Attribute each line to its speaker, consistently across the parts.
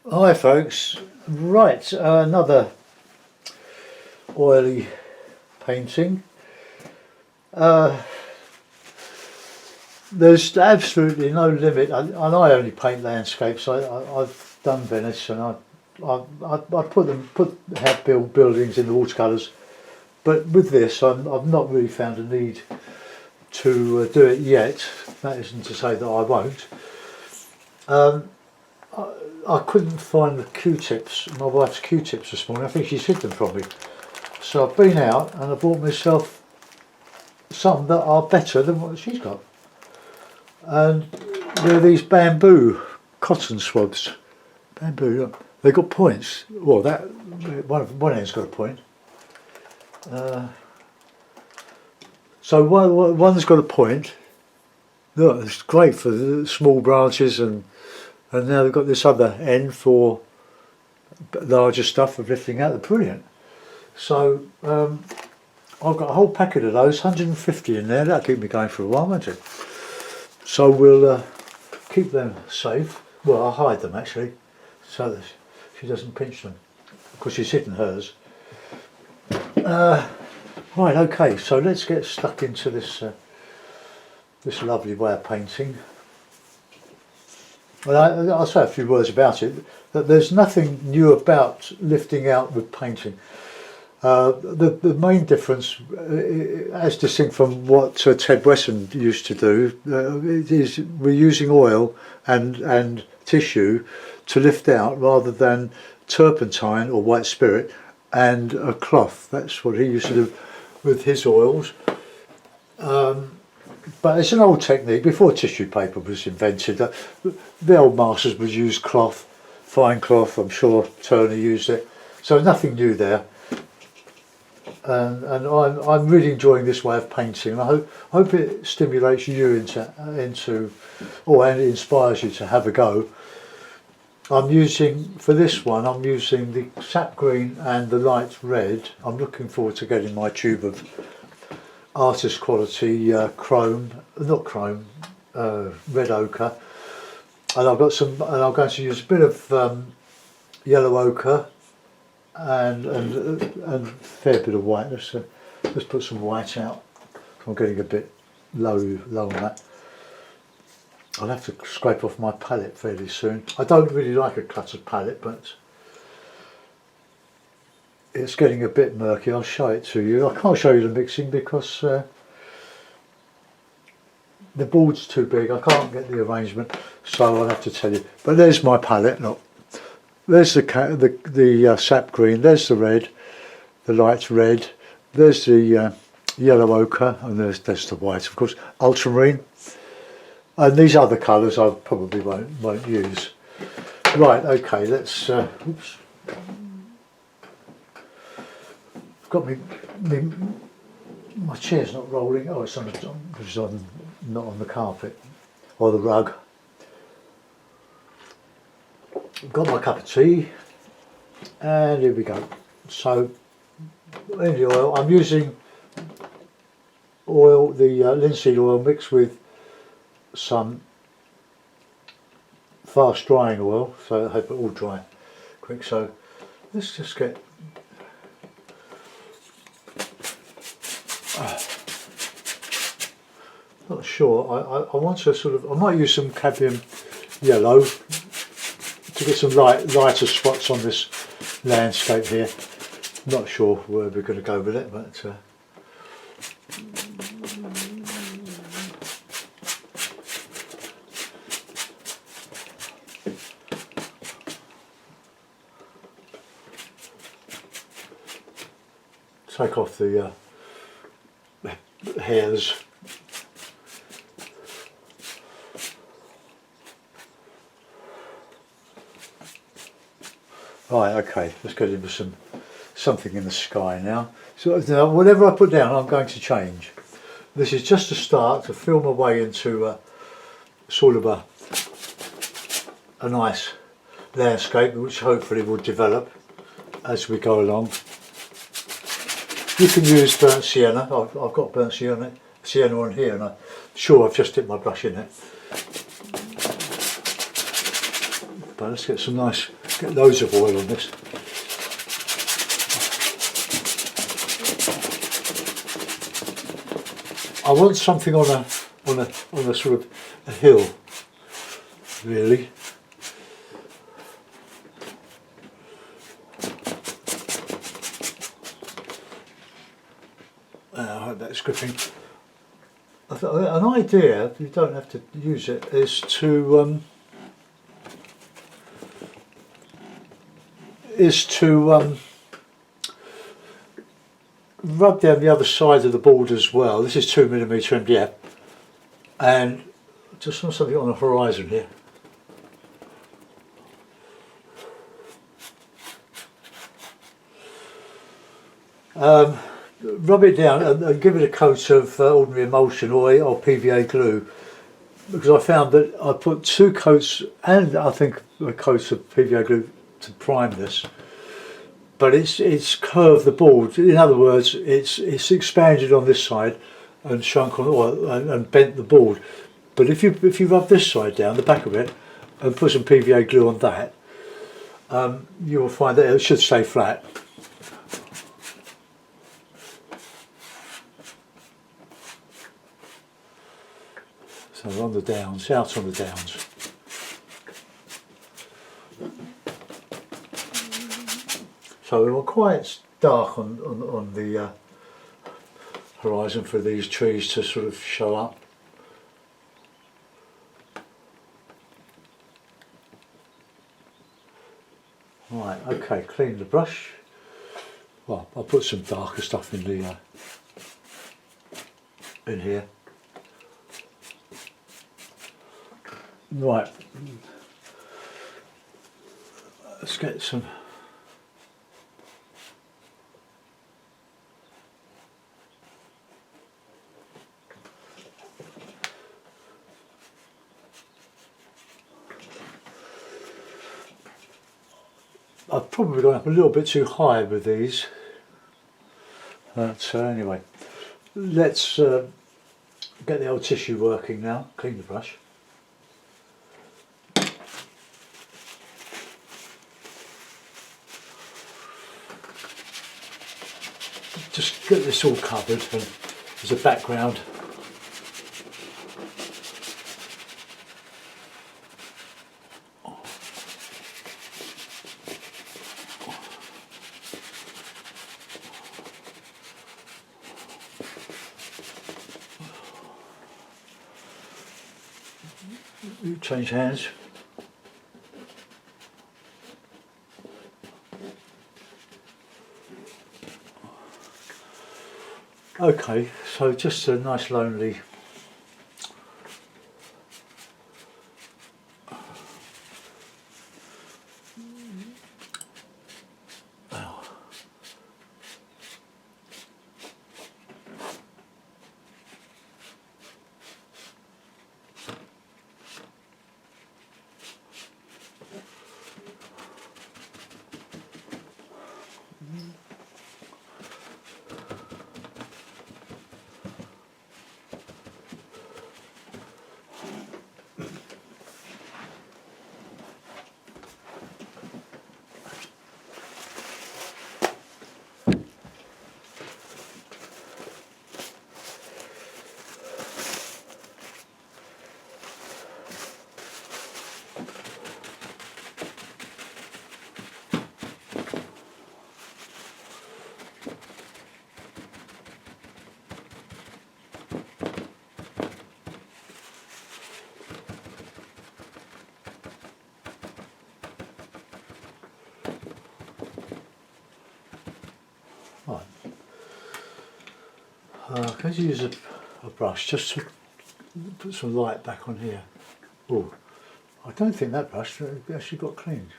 Speaker 1: Hi folks, right, another oily painting. There's absolutely no limit, and I only paint landscapes. I've done Venice, and I have built buildings in the watercolours, but with this I've not really found a need to do it yet. That isn't to say that I won't. I couldn't find the Q-tips, my wife's Q-tips this morning. I think she's hid them from me. So I've been out and I bought myself some that are better than what she's got. And they're these bamboo cotton swabs. Bamboo, look, they've got points. Well, that one end's got a point. So one's got a point. Look, it's great for the small branches, and now they've got this other end for larger stuff of lifting out. They're brilliant. So I've got a whole packet of those, 150 in there. That'll keep me going for a while, won't it? So we'll keep them safe. Well, I'll hide them actually, so that she doesn't pinch them, because she's hidden hers. Right, okay, so let's get stuck into this this lovely way of painting. Well, I'll say a few words about it. That there's nothing new about lifting out with painting. The main difference, as distinct from what Ted Wesson used to do, is we're using oil and tissue to lift out, rather than turpentine or white spirit and a cloth. That's what he used to do with his oils. But it's an old technique. Before tissue paper was invented, the old masters would use cloth, fine cloth. I'm sure Turner used it. So nothing new there. And I'm really enjoying this way of painting. I hope it stimulates you into, and it inspires you to have a go. I'm using, for this one, I'm using the sap green and the light red. I'm looking forward to getting my tube of artist quality red ochre. And I've got some, and I'm going to use a bit of yellow ochre and a fair bit of white. Let's put some white out. I'm getting a bit low on that. I'll have to scrape off my palette fairly soon. I don't really like a cluttered palette, but it's getting a bit murky. I'll show it to you. I can't show you the mixing because the board's too big. I can't get the arrangement, so I'll have to tell you. But there's my palette. Look, there's the sap green. There's the red, the light red. There's the yellow ochre, and there's the white, of course. Ultramarine. And these other colours I probably won't use. Right, okay, let's. Oops. Got my chair's not rolling. Oh, it's not on the carpet or the rug. Got my cup of tea, and here we go. So, in the oil, I'm using oil, the linseed oil mixed with some fast drying oil, so I hope it all dry quick. So let's just get not sure. I want to sort of, I might use some cadmium yellow to get some lighter spots on this landscape here. Not sure where we're going to go with it, but take off the hairs. Right, okay, let's get into something in the sky now. So now, whatever I put down, I'm going to change. This is just a start to feel my way into sort of a nice landscape, which hopefully will develop as we go along. You can use burnt sienna. I've got burnt sienna on here, and I'm sure I've just dipped my brush in it. But let's get some nice Get loads of oil on this. I want something on a sort of a hill, really. I hope that's gripping. An idea, you don't have to use it, is to rub down the other side of the board as well. This is 2mm MDF, and just want something on the horizon here. Rub it down and give it a coat of ordinary emulsion or PVA glue, because I found that I put 2 coats and I think a coat of PVA glue to prime this, but it's curved the board. In other words, it's expanded on this side and shrunk on and bent the board. But if you rub this side down, the back of it, and put some PVA glue on that, you will find that it should stay flat. So on the downs, out on the downs. So we were quite dark on the horizon for these trees to sort of show up. Right, okay, clean the brush. Well, I'll put some darker stuff in the in here. Right, let's get some. I've probably gone up a little bit too high with these. So anyway, let's get the old tissue working now. Clean the brush. Just get this all covered and as a background. Change hands. Okay, so just a nice lonely right. Can you use a brush just to put some light back on here? Oh, I don't think that brush actually got cleaned,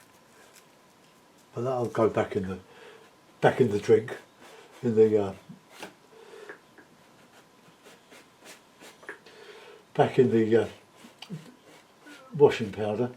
Speaker 1: but that'll go back in the drink, in the back in the washing powder.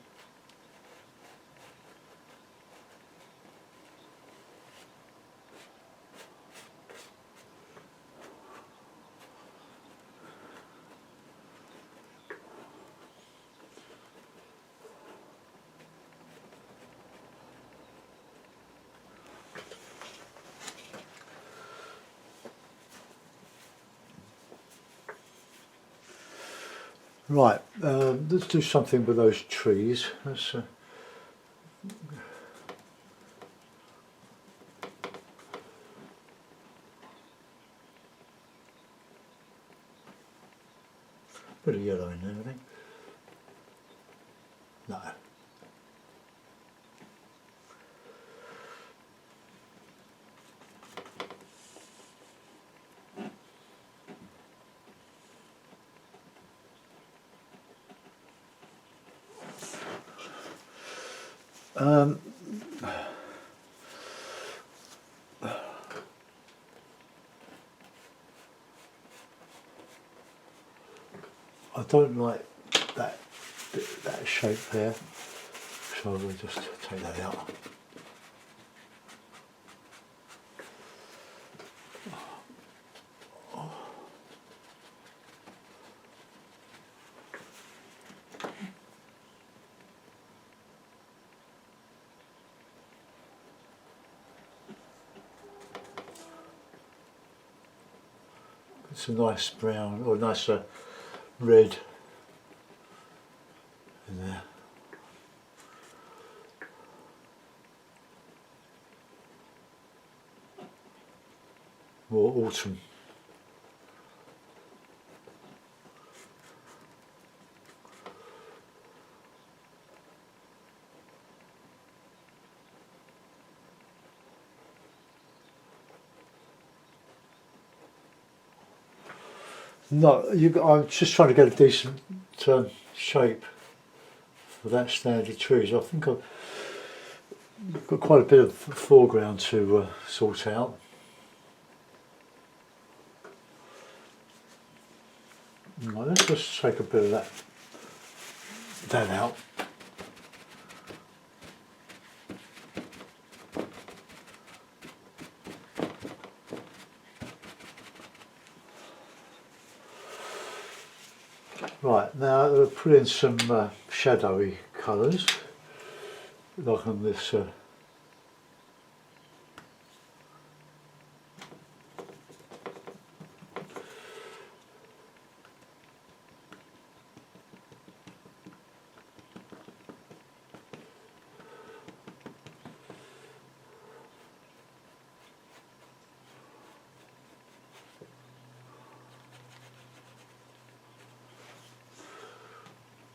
Speaker 1: Right, let's do something with those trees. Let's, bit of yellow in there, I think. No. I don't like that shape there, so we'll just take that out. It's a nice brown or nice red in there. More autumn. No, I'm just trying to get a decent shape for that stand of trees. I think I've got quite a bit of foreground to sort out. Right, let's just take a bit of that out. Right, now I'll put in some shadowy colours, like on this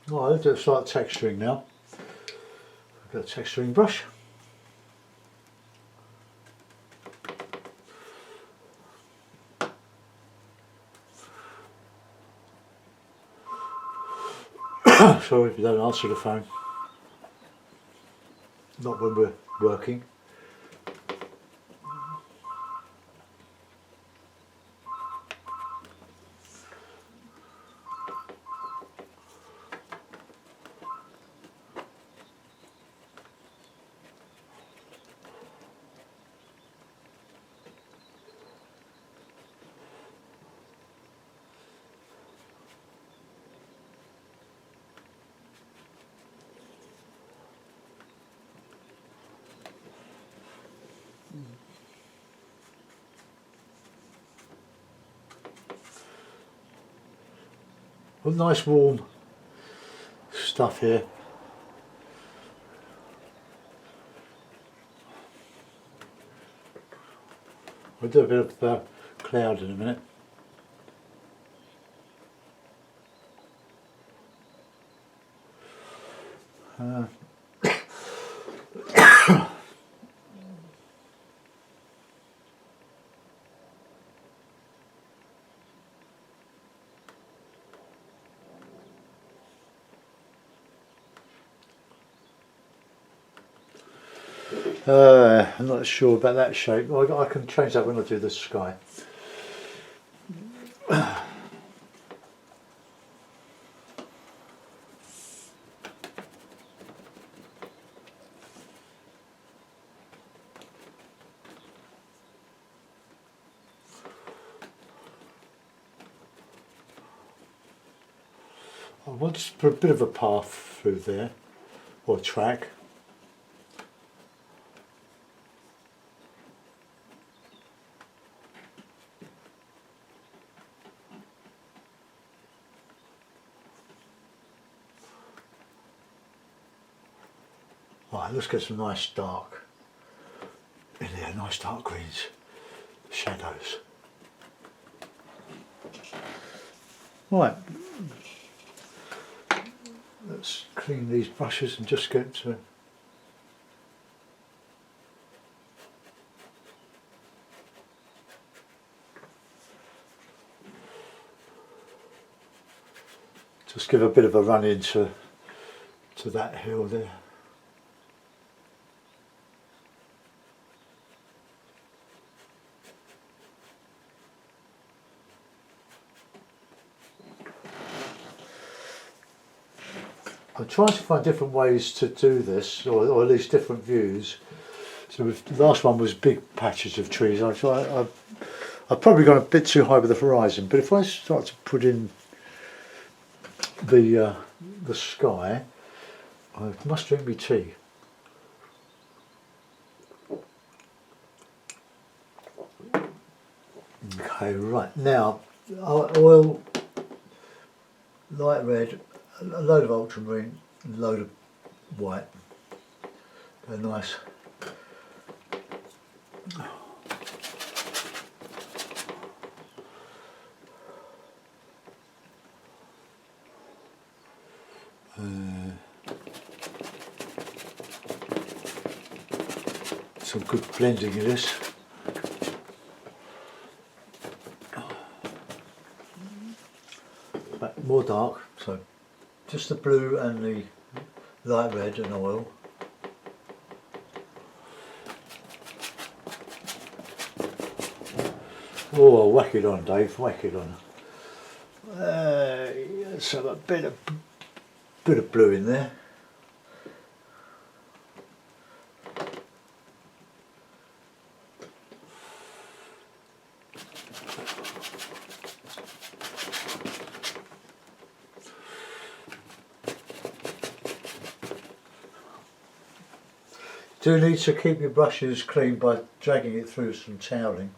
Speaker 1: Right, let's start texturing now. I've got a texturing brush. Sorry if you don't answer the phone. Not when we're working. Well, nice warm stuff here. I'll do a bit of cloud in a minute. I'm not sure about that shape. I can change that when I do the sky. I want to put a bit of a path through there, or track. Right, let's get some nice dark in there, nice dark greens, shadows. Right, let's clean these brushes and just get to just give a bit of a run into that hill there. I'm trying to find different ways to do this, or at least different views. So the last one was big patches of trees. I've probably gone a bit too high with the horizon, but if I start to put in the sky, I must drink my tea. Okay, right, now oil, light red, a load of ultramarine, a load of white. They're nice. Some good blending in this. But more dark, so just the blue and the light red and oil. Oh, whack it on, Dave, whack it on. Let's have a bit of blue in there. Do need to keep your brushes clean by dragging it through some toweling.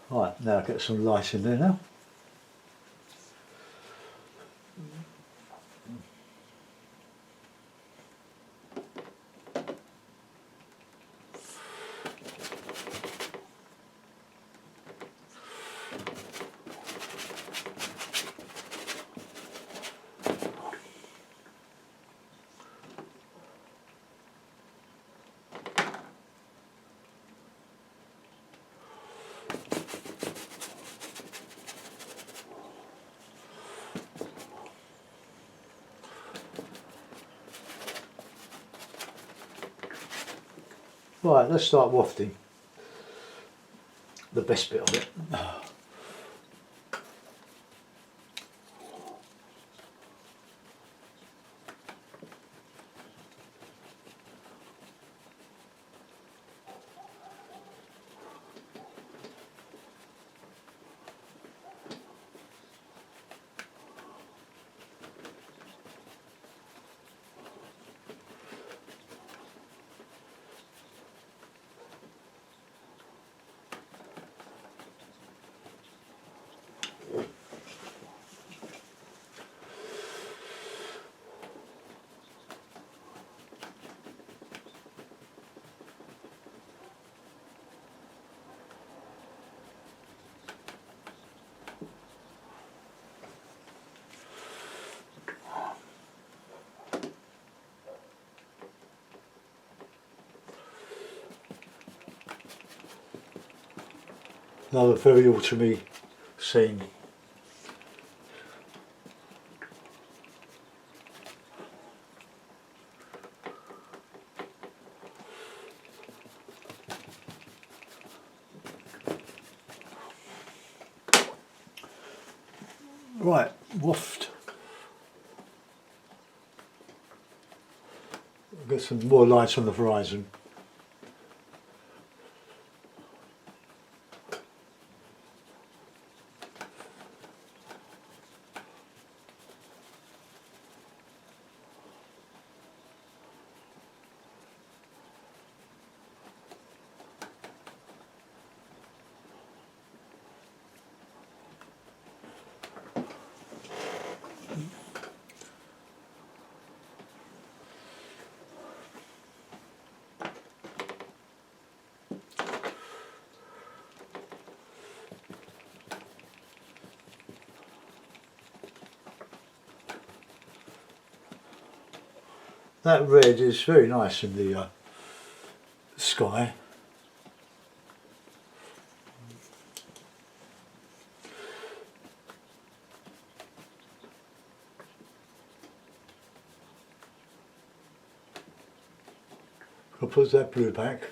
Speaker 1: Right, now get some light in there now. Right, let's start wafting. The best bit of it. Another very autumny scene. Right, waft. Get some more light on the horizon. That red is very nice in the sky. I'll put that blue back.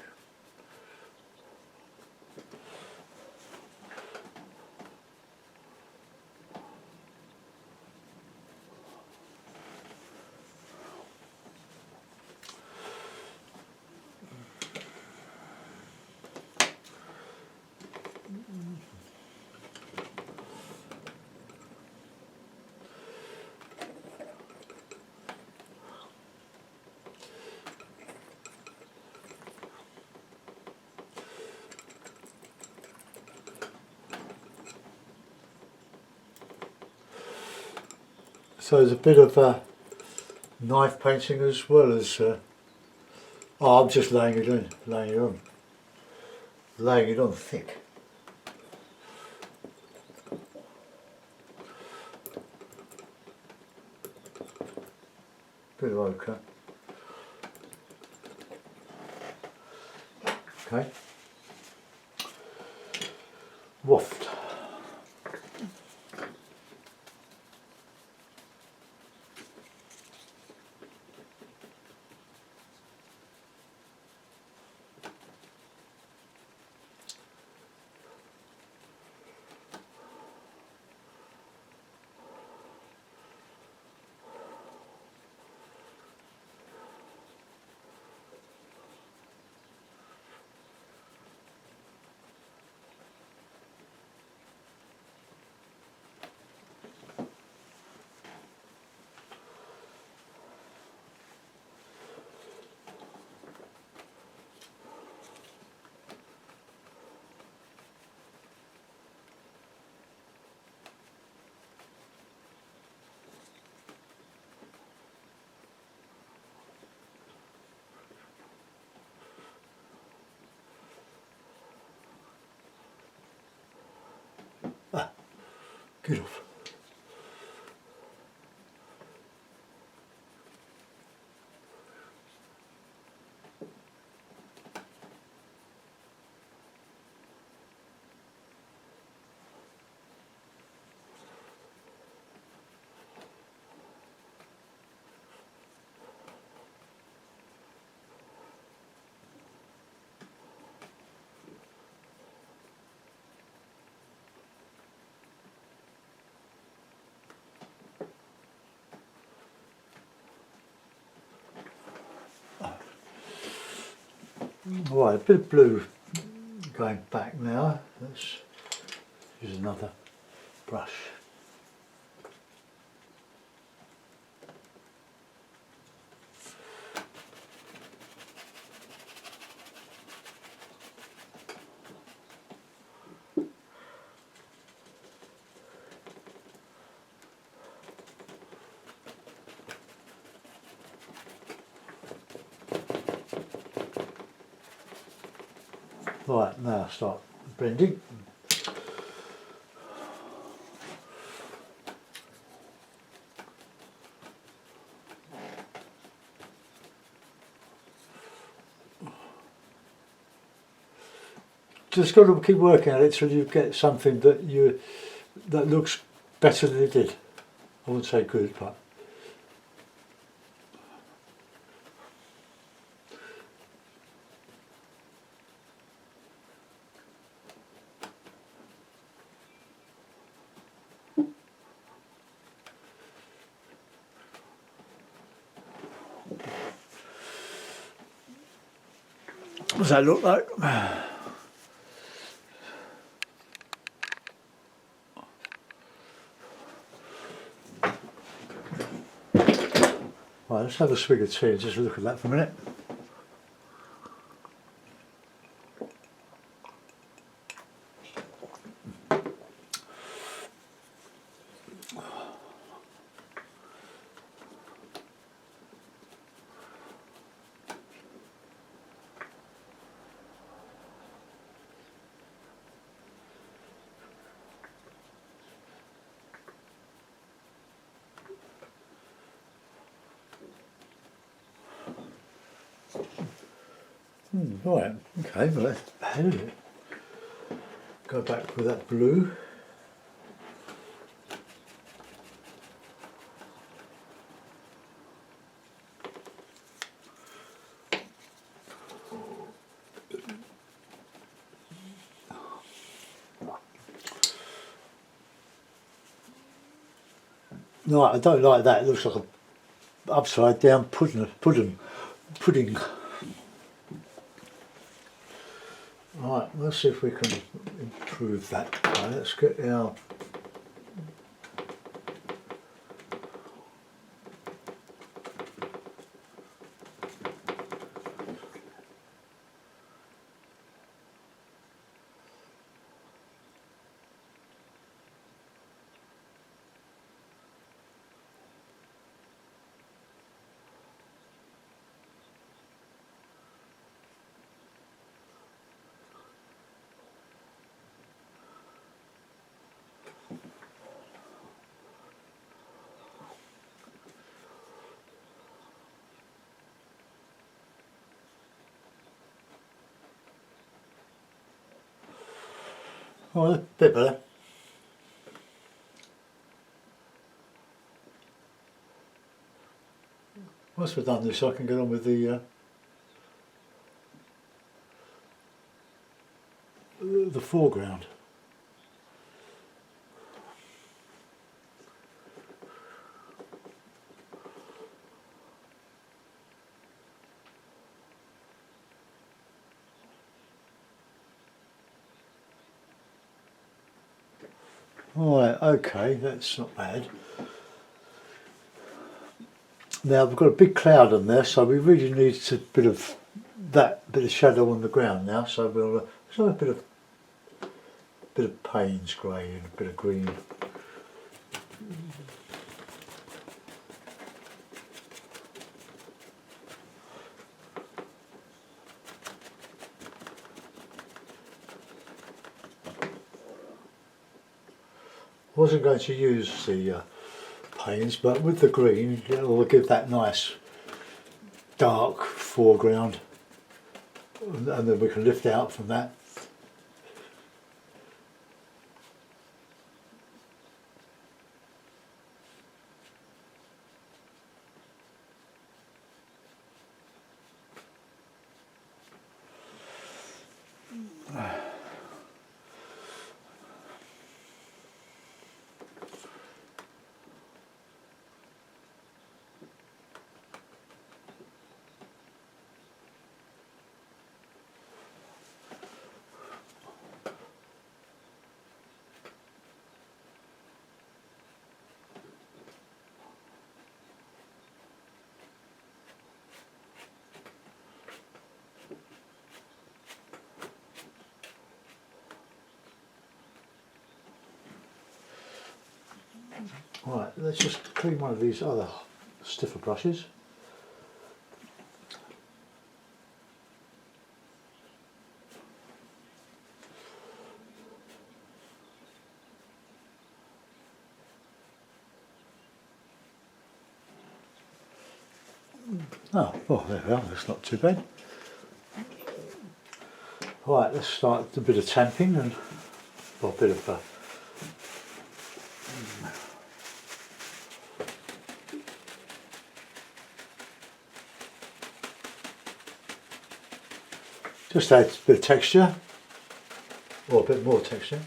Speaker 1: So there's a bit of knife painting as well as. Oh, I'm just laying it on thick. Bit of ochre. Okay. Waft. Get off. Right, a bit of blue going back now. Let's use another brush. Right, now start blending. Just got to keep working at it till you get something that looks better than it did. I wouldn't say good, but what does that look like? Right, let's have a swig of tea and just look at that for a minute. Right, okay, well that's ahead of it. Go back with that blue. No, I don't like that. It looks like a upside down pudding. Right, let's see if we can improve that. Right, let's get our oh, a bit better. Once we've done this, I can get on with the foreground. Right, okay, that's not bad. Now we've got a big cloud on there, so we really need a bit of shadow on the ground now. So we'll let's have a bit of Payne's grey and a bit of green. Wasn't going to use the Payne's, but with the green, it will give that nice dark foreground, and then we can lift out from that. Right, let's just clean one of these other stiffer brushes. Oh, well, there we are, that's not too bad. Right, let's start a bit of tamping and a bit of just add a bit of texture, or a bit more texture.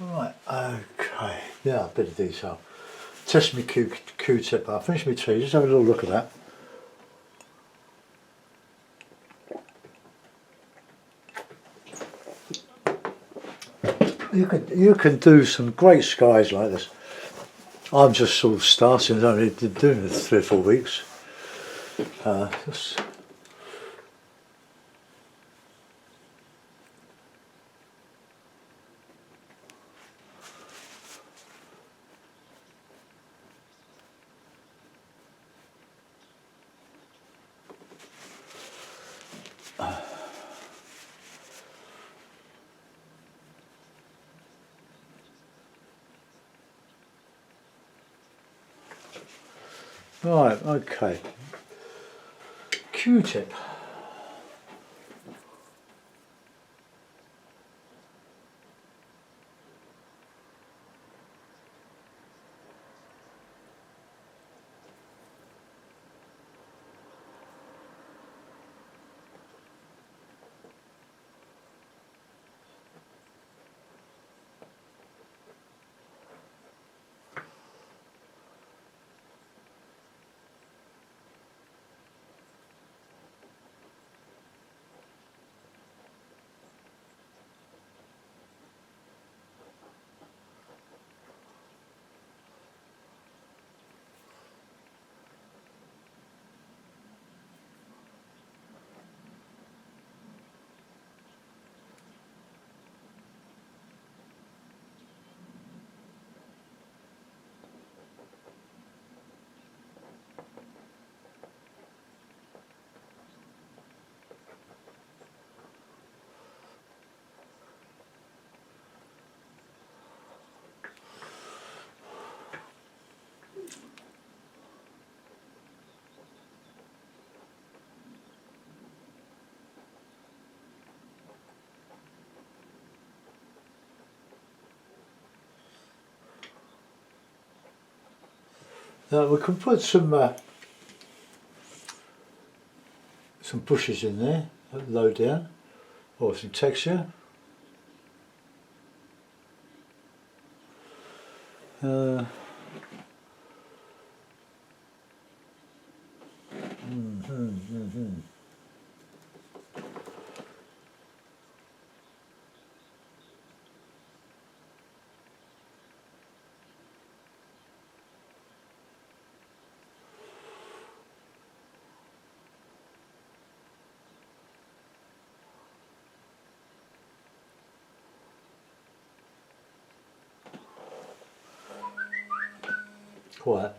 Speaker 1: Right, okay, yeah, a bit of detail. Test my Q-tip. I'll finish my tea, just have a little look at that. You can do some great skies like this. I'm just sort of starting, I've only been doing it 3 or 4 weeks. Just Right, okay. Q-tip. Now we can put some bushes in there, low down, or some texture. Quiet.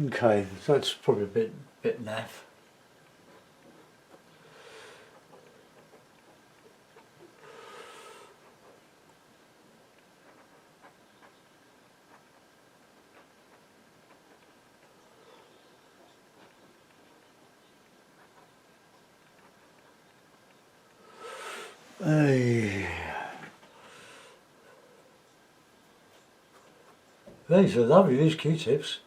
Speaker 1: Okay, so it's probably a bit naff. Hey. These are lovely, these Q-tips.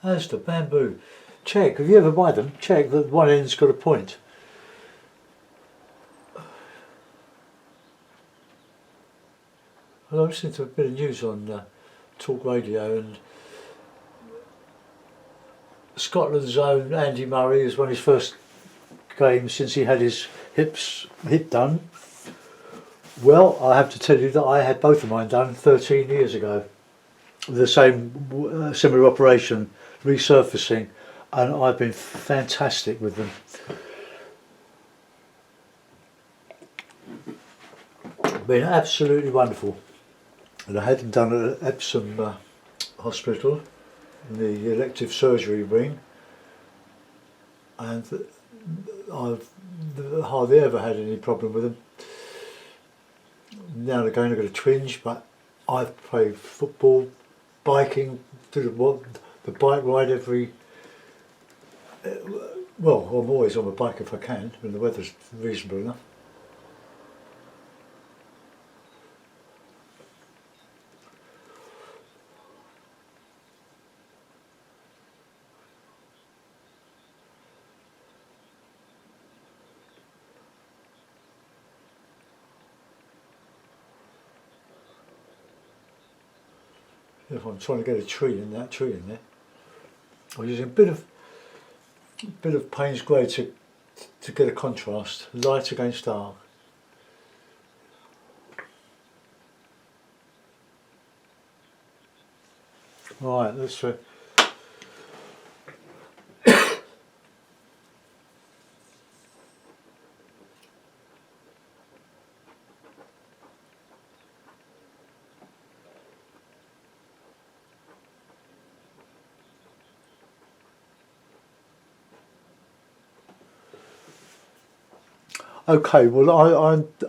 Speaker 1: That's the bamboo. Check, if you ever buy them, check that one end's got a point. Well, I listened to a bit of news on Talk Radio, and Scotland's own Andy Murray has won his first game since he had his hip done. Well, I have to tell you that I had both of mine done 13 years ago. The same similar operation, resurfacing, and I've been fantastic with them. been absolutely wonderful. And I had them done at Epsom Hospital in the elective surgery wing, and I've hardly ever had any problem with them. Now and again I get a twinge, but I've played football, biking, do the bike ride every. Well, I'm always on my bike if I can, when the weather's reasonable enough. If I'm trying to get a tree in there, I'm using a bit of Payne's grey to get a contrast, light against dark. Right, let's try. Okay, well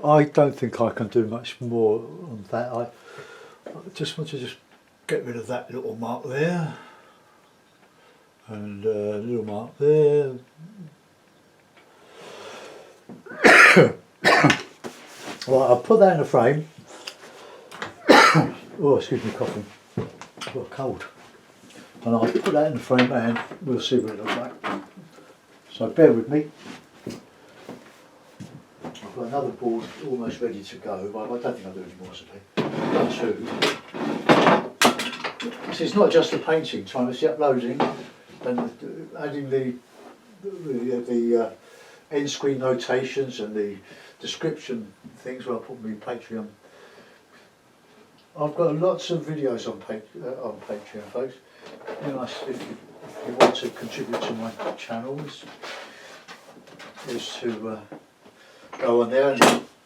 Speaker 1: I don't think I can do much more on that. I just want to get rid of that little mark there, and a little mark there. Well, I'll put that in a frame. Oh, excuse me, coughing. I've got a cold. And I'll put that in the frame and we'll see what it looks like. So bear with me. I've got another board almost ready to go, but I don't think I'll do any more today. I've done two. So it's not just the painting time, it's the uploading and adding the end screen notations and the description things where I put my Patreon. I've got lots of videos on Patreon, folks. You know, if you want to contribute to my channels, is to go on there and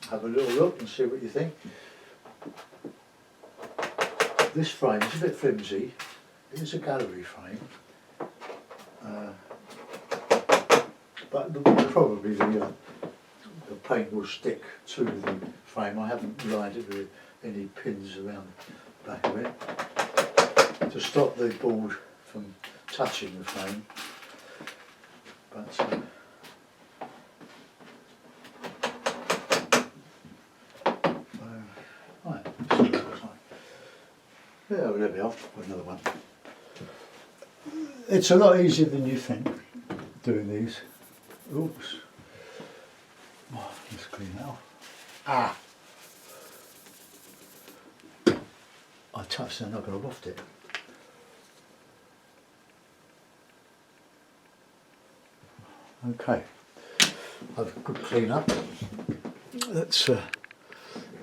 Speaker 1: have a little look and see what you think. This frame is a bit flimsy. It is a gallery frame, but probably the paint will stick to the frame. I haven't lined it with any pins around the back of it to stop the board from touching the frame. But right, so it looks like. Yeah, well, there we are. Another one. It's a lot easier than you think doing these. Oops. Oh, let's clean that off. Ah! I touched it and I've got to waft it. Okay, I've a good clean up. Let's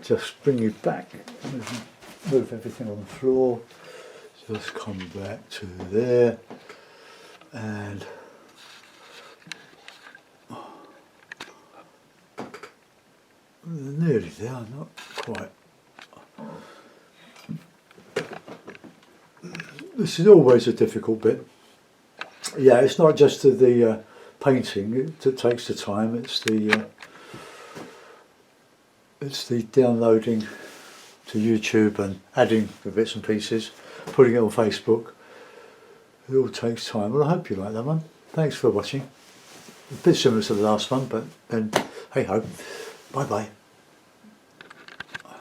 Speaker 1: just bring you back, move everything on the floor, just come back to there, and nearly there, not quite. This is always a difficult bit. Yeah, it's not just the painting that takes the time, it's the downloading to YouTube and adding the bits and pieces, putting it on Facebook. It all takes time. Well, I hope you like that one. Thanks for watching. A bit similar to the last one, but then hey ho. Bye bye.